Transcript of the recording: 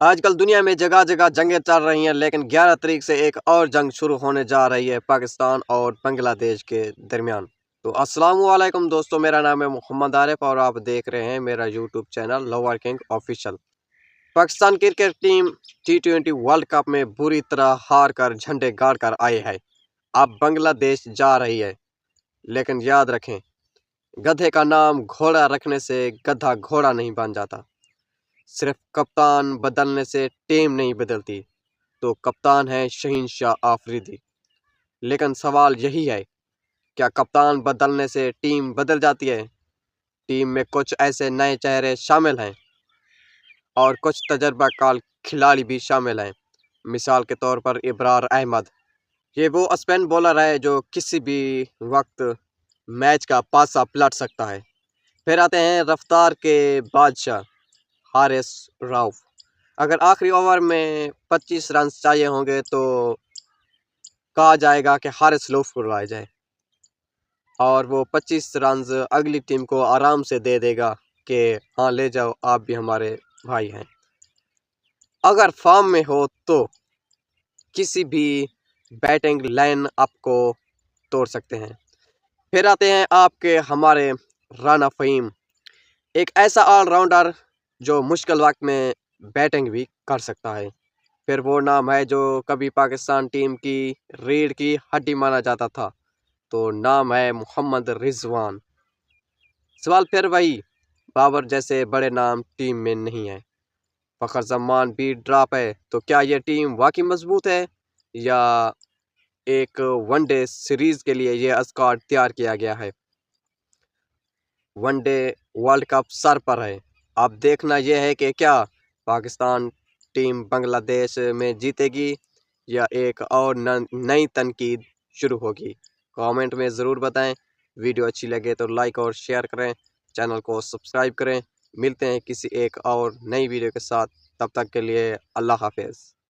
آج کل دنیا میں جگہ جگہ جنگیں چل رہی ہیں، لیکن 11 تاریخ سے ایک اور جنگ شروع ہونے جا رہی ہے پاکستان اور بنگلہ دیش کے درمیان۔ تو السلام علیکم دوستو، میرا نام ہے محمد عارف اور آپ دیکھ رہے ہیں میرا YouTube channel lower king official. Pakistan cricket team T20 world cup میں بری طرح ہار کر جھنڈے گاڑ کر آئے ہے۔ اب بنگلہ دیش جا رہی ہے، لیکن یاد رکھیں، گدھے کا نام گھوڑا رکھنے سے گدھا گھوڑا نہیں بن جاتا۔ صرف کپتان بدلنے سے ٹیم نہیں بدلتی، تو کپتان ہے شہنشاہ آفریدی۔ لیکن سوال یہی ہے، کیا کپتان بدلنے سے ٹیم بدل جاتی ہے؟ ٹیم میں کچھ ایسے نئے چہرے شامل ہیں اور کچھ تجربہ کار کھلاڑی بھی شامل ہیں۔ مثال کے طور پر ابرار احمد، یہ وہ اسپن بولر ہے جو کسی بھی وقت میچ کا پاسا پلٹ سکتا ہے۔ پھر آتے ہیں رفتار کے بادشاہ حارث راؤف۔ اگر آخری اوور میں 25 رنز چاہیے ہوں گے تو کہا جائے گا کہ حارث راؤف کو لائے جائے، اور وہ 25 رنز اگلی ٹیم کو آرام سے دے دے گا کہ ہاں لے جاؤ، آپ بھی ہمارے بھائی ہیں۔ اگر فارم میں ہو تو کسی بھی بیٹنگ لائن اپ کو توڑ سکتے ہیں۔ پھر آتے ہیں آپ کے ہمارے رانا فہیم، ایک ایسا آل راؤنڈر جو مشکل وقت میں بیٹنگ بھی کر سکتا ہے۔ پھر وہ نام ہے جو کبھی پاکستان ٹیم کی ریڑھ کی ہڈی مانا جاتا تھا، تو نام ہے محمد رضوان۔ سوال پھر وہی، بابر جیسے بڑے نام ٹیم میں نہیں ہیں، فخر زمان بھی ڈراپ ہے، تو کیا یہ ٹیم واقعی مضبوط ہے یا ایک ون ڈے سیریز کے لیے یہ اسکواڈ تیار کیا گیا ہے؟ ون ڈے ورلڈ کپ سر پر ہے، اب دیکھنا یہ ہے کہ کیا پاکستان ٹیم بنگلہ دیش میں جیتے گی یا ایک اور نئی تنقید شروع ہوگی۔ کامنٹ میں ضرور بتائیں۔ ویڈیو اچھی لگے تو لائک اور شیئر کریں، چینل کو سبسکرائب کریں۔ ملتے ہیں کسی ایک اور نئی ویڈیو کے ساتھ، تب تک کے لیے اللہ حافظ۔